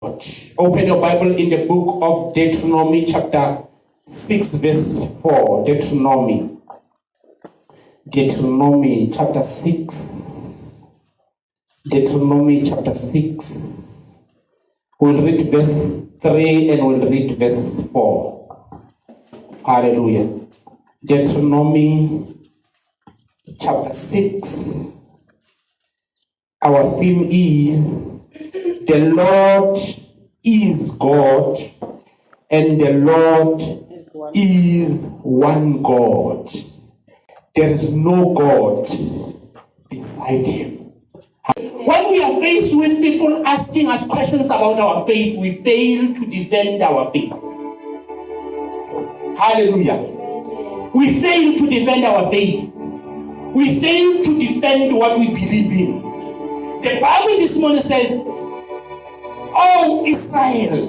Open your Bible in the book of Deuteronomy chapter 6 verse 4. Deuteronomy chapter 6. Deuteronomy chapter 6. We'll read verse 3 and we'll read verse 4. Hallelujah. Deuteronomy chapter 6. Our theme is the Lord is God and the Lord is one God. There is no God beside him. When we are faced with people asking us questions about our faith, we fail to defend our faith. Hallelujah. We fail to defend our faith. We fail to defend what we believe in. The Bible this morning says, "Oh Israel,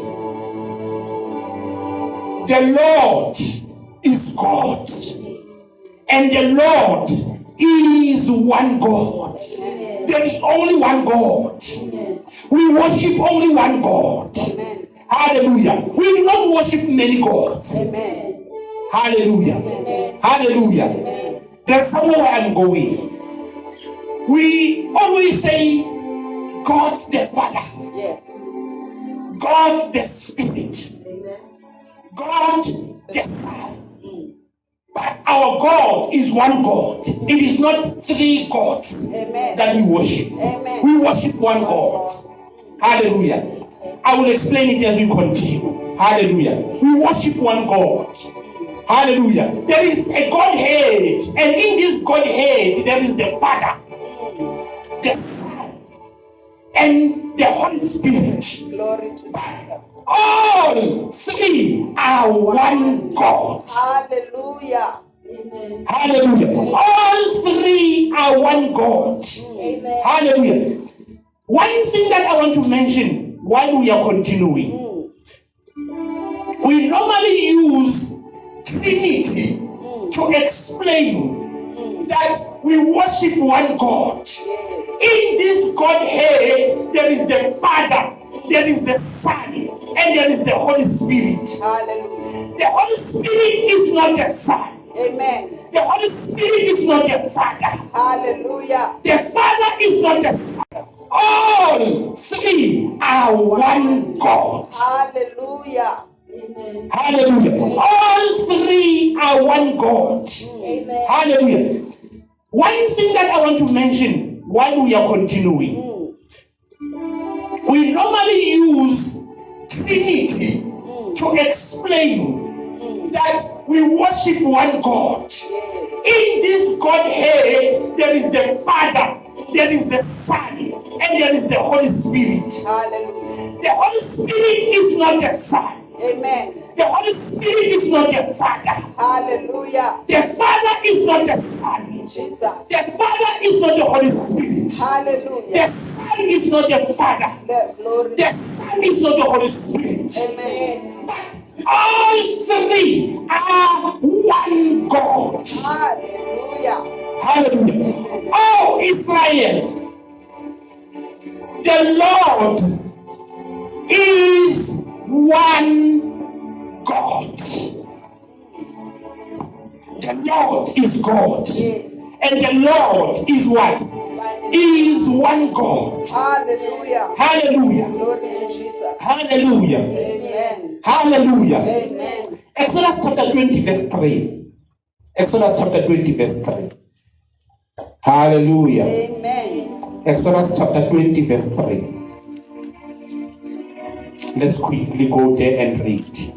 the Lord is God, and the Lord is one God." There is only one God. We worship only one God. Hallelujah. We do not worship many gods. Hallelujah. Hallelujah. There's somewhere where I'm going. We always say God the Father. Yes. God the Spirit. Amen. God the Son. But our God is one God. It is not three gods. Amen. That we worship. Amen. We worship one God. Hallelujah. I will explain it as we continue. Hallelujah. We worship one God. Hallelujah. There is a Godhead, and in this Godhead there is the Father, the Son, and the Holy Spirit. Glory to Jesus. All three are one God. Hallelujah. Amen. Hallelujah. All three are one God. Amen. Hallelujah. One thing that I want to mention while we are continuing, we normally use Trinity to explain that we worship one God. In this Godhead, there is the Father, there is the Son, and there is the Holy Spirit. Hallelujah. The Holy Spirit is not the Son. Amen. The Holy Spirit is not the Father. Hallelujah. The Father is not the Son. All three are one God. Hallelujah. Amen. Hallelujah. All three are one God. Amen. Hallelujah. One thing that I want to mention while we are continuing, we normally use Trinity to explain that we worship one God. In this Godhead, there is the Father, there is the Son, and there is the Holy Spirit. Hallelujah. The Holy Spirit is not the Son. Amen. The Holy Spirit is not the Father. Hallelujah. The Father is not the Son. Jesus. The Father is not the Holy Spirit. Hallelujah. The Son is not the Father. The Son is not the Holy Spirit. Amen. But all three are one God. Hallelujah. Hallelujah. Oh Israel, the Lord is one God. The Lord is God. Yes. And the Lord is what? Is one God. Hallelujah. Hallelujah. Glory to Jesus. Hallelujah. Amen. Hallelujah. Amen. Exodus chapter 20 verse 3. Exodus chapter 20 verse 3. Hallelujah. Amen. Exodus chapter 20 verse 3. Let's quickly go there and read.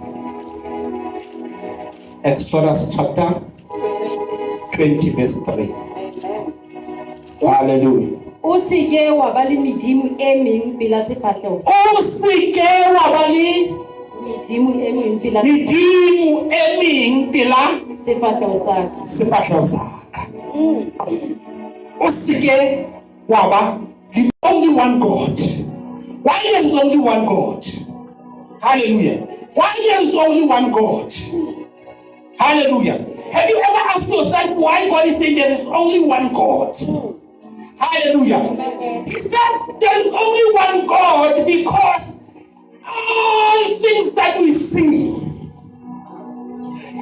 Exodus chapter 20 verse 3. Amen. Hallelujah. Usike wabali midimu eming bila sepatlo. Usike wabali midimu eming bila. Midimu eming bila sepatlo sa. Sepatlo sa. Usike waba. There's only one God. Why there is only one God? Hallelujah. Why there is only one God? Hallelujah. Have you ever asked yourself why God is saying there is only one God? Hallelujah. He says there is only one God because that we see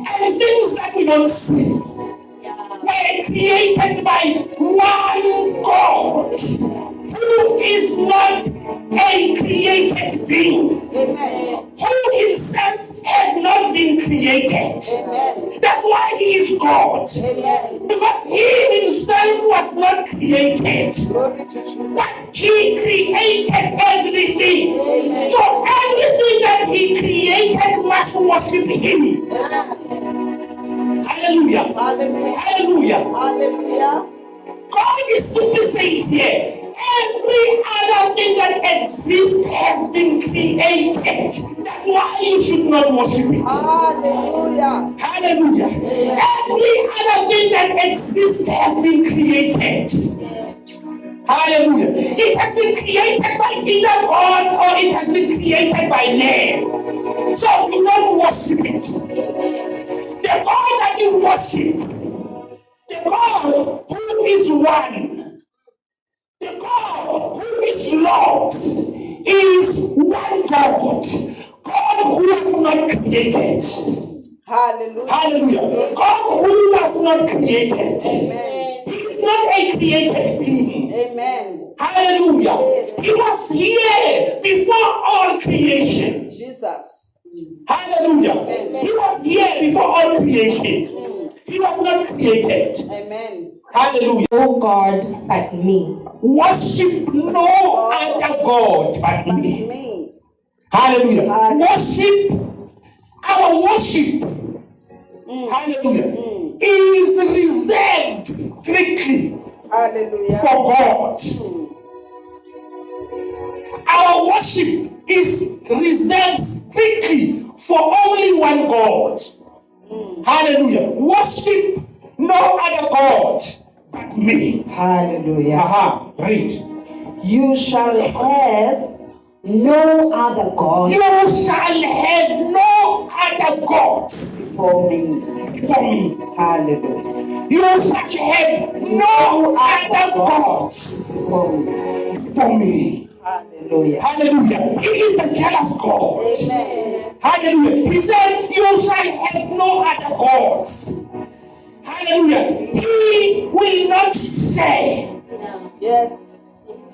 and things that we don't see were created by one God who is not a created being, who himself has not been created. That's why he is God, because he himself was not created, but he created everything. So everything that he created must worship him. Hallelujah. Hallelujah. Hallelujah. God is simply saying here, every other thing that exists has been created. That's why you should not worship it. Hallelujah. Hallelujah. Every other thing that exists has been created. Hallelujah. It has been created by either God or it has been created by man. So do not worship it. The God that you worship, the God who is one, the God who is Lord, is one God. God who was not created. Hallelujah. Hallelujah. God who was not created. Amen. He is not a created being. Amen. Hallelujah. Yes. He was here before all creation. Jesus. Hallelujah. Amen. He was here before all creation. He was not created. Amen. Hallelujah. No God but me. Worship no other God but me. Hallelujah. Worship, our worship, hallelujah, is reserved strictly for God. Our worship is reserved strictly for only one God. Hallelujah. Worship no other God but me. Hallelujah. Read. You shall have no other God. You shall have no other gods for me. For me. Hallelujah. You shall have no other gods for me. Hallelujah. Hallelujah. He is a jealous God. Amen. Hallelujah. He said, you shall have no other gods. Hallelujah. He will not share. Yes.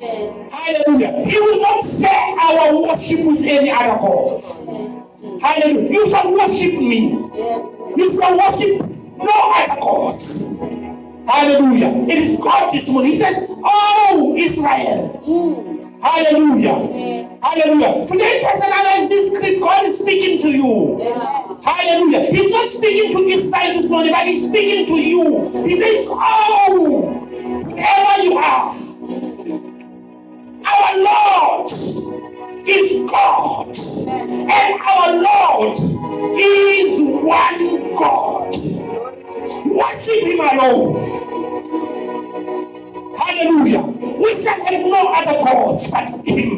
Hallelujah. He will not share our worship with any other gods. Hallelujah. You shall worship me. Yes. You shall worship no other gods. Hallelujah. It is God this morning. He says, oh, Israel. Hallelujah. Hallelujah. Today, personalize this script. God is speaking to you. Hallelujah. He's not speaking to Israel this morning, but he's speaking to you. He says, oh, wherever you are, our Lord is God, and our Lord is one God. Worship him alone. Hallelujah. We shall have no other gods but him.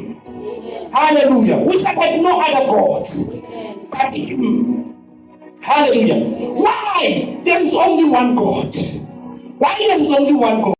Hallelujah. We shall have no other gods but him. Hallelujah. Why? There is only one God. Why there is only one God?